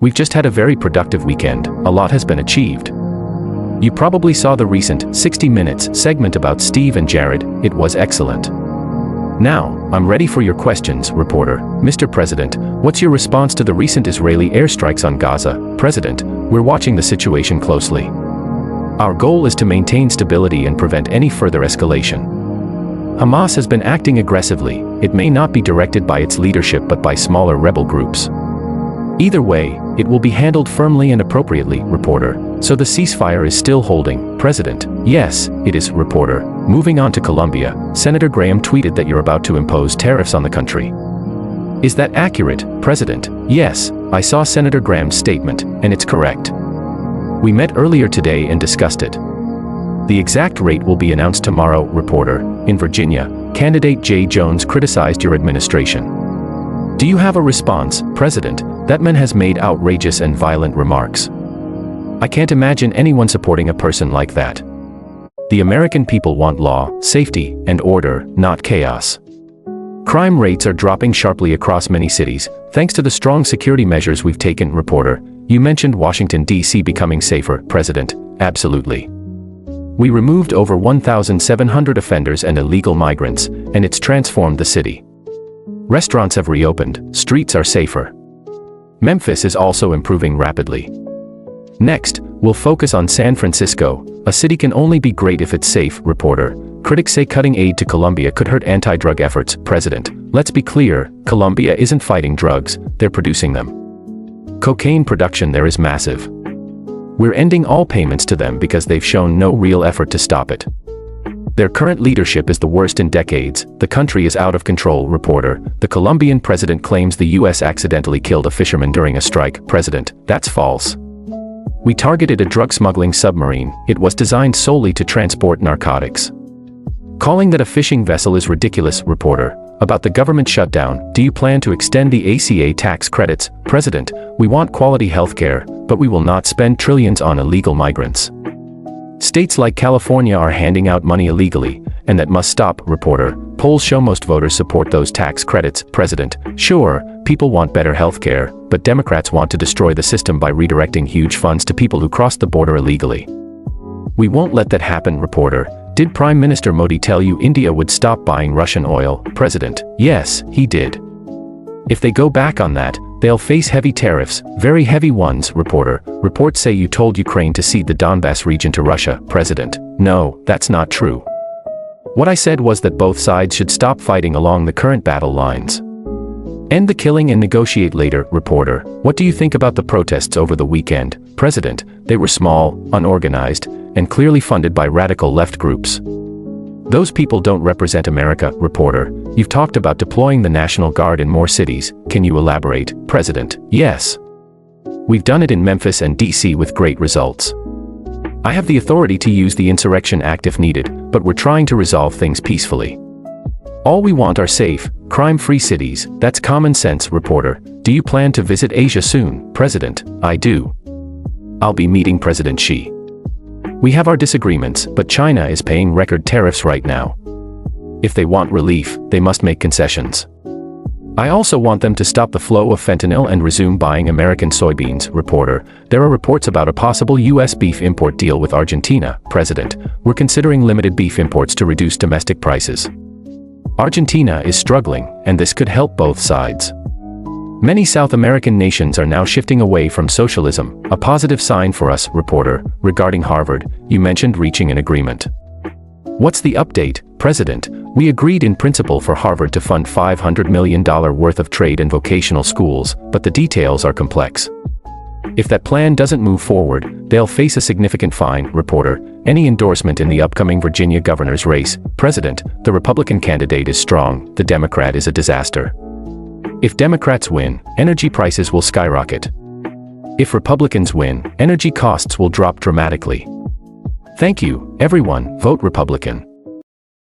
We've just had a very productive weekend. A lot has been achieved. You probably saw the recent 60 Minutes segment about Steve and Jared. It was excellent. Now, I'm ready for your questions, reporter. Mr. President, what's your response to the recent Israeli airstrikes on Gaza? President, we're watching the situation closely. Our goal is to maintain stability and prevent any further escalation. Hamas has been acting aggressively. It may not be directed by its leadership but by smaller rebel groups. Either way, it will be handled firmly and appropriately, reporter. So the ceasefire is still holding, President? Yes, it is, reporter. Moving on to Colombia, Senator Graham tweeted that you're about to impose tariffs on the country. Is that accurate, President? Yes, I saw Senator Graham's statement, and it's correct. We met earlier today and discussed it. The exact rate will be announced tomorrow, reporter. In Virginia, candidate Jay Jones criticized your administration. Do you have a response, President? That man has made outrageous and violent remarks. I can't imagine anyone supporting a person like that. The American people want law, safety, and order, not chaos. Crime rates are dropping sharply across many cities, thanks to the strong security measures we've taken, reporter. You mentioned Washington, D.C. becoming safer, President. Absolutely. We removed over 1,700 offenders and illegal migrants, and it's transformed the city. Restaurants have reopened, streets are safer. Memphis is also improving rapidly. Next, we'll focus on San Francisco. A city can only be great if it's safe, reporter. Critics say cutting aid to Colombia could hurt anti-drug efforts, President. Let's be clear, Colombia isn't fighting drugs, they're producing them. Cocaine production there is massive. We're ending all payments to them because they've shown no real effort to stop it. Their current leadership is the worst in decades. The country is out of control, reporter. The Colombian president claims the U.S. accidentally killed a fisherman during a strike. President, that's false. We targeted a drug smuggling submarine. It was designed solely to transport narcotics. Calling that a fishing vessel is ridiculous, reporter. About the government shutdown, do you plan to extend the ACA tax credits? President, we want quality healthcare, but we will not spend trillions on illegal migrants. States like California are handing out money illegally, and that must stop, reporter. Polls show most voters support those tax credits, President. Sure, people want better healthcare, but Democrats want to destroy the system by redirecting huge funds to people who cross the border illegally. We won't let that happen, reporter. Did Prime Minister Modi tell you India would stop buying Russian oil? President, yes, he did. If they go back on that, they'll face heavy tariffs, very heavy ones, reporter. Reports say you told Ukraine to cede the Donbass region to Russia, President. No, that's not true. What I said was that both sides should stop fighting along the current battle lines. End the killing and negotiate later, reporter. What do you think about the protests over the weekend? President, they were small, unorganized, and clearly funded by radical left groups. Those people don't represent America, reporter. You've talked about deploying the National Guard in more cities. Can you elaborate? President, yes. We've done it in Memphis and D.C. with great results. I have the authority to use the Insurrection Act if needed, but we're trying to resolve things peacefully. All we want are safe, crime-free cities. That's common sense, reporter. Do you plan to visit Asia soon? President, I do. I'll be meeting President Xi. We have our disagreements, but China is paying record tariffs right now. If they want relief, they must make concessions. I also want them to stop the flow of fentanyl and resume buying American soybeans, reporter. There are reports about a possible U.S. beef import deal with Argentina. President, we're considering limited beef imports to reduce domestic prices. Argentina is struggling, and this could help both sides. Many South American nations are now shifting away from socialism, a positive sign for us, reporter. Regarding Harvard, you mentioned reaching an agreement. What's the update, President? We agreed in principle for Harvard to fund $500 million worth of trade and vocational schools, but the details are complex. If that plan doesn't move forward, they'll face a significant fine, reporter. Any endorsement in the upcoming Virginia governor's race? President, the Republican candidate is strong, the Democrat is a disaster. If Democrats win, energy prices will skyrocket. If Republicans win, energy costs will drop dramatically. Thank you, everyone, vote Republican.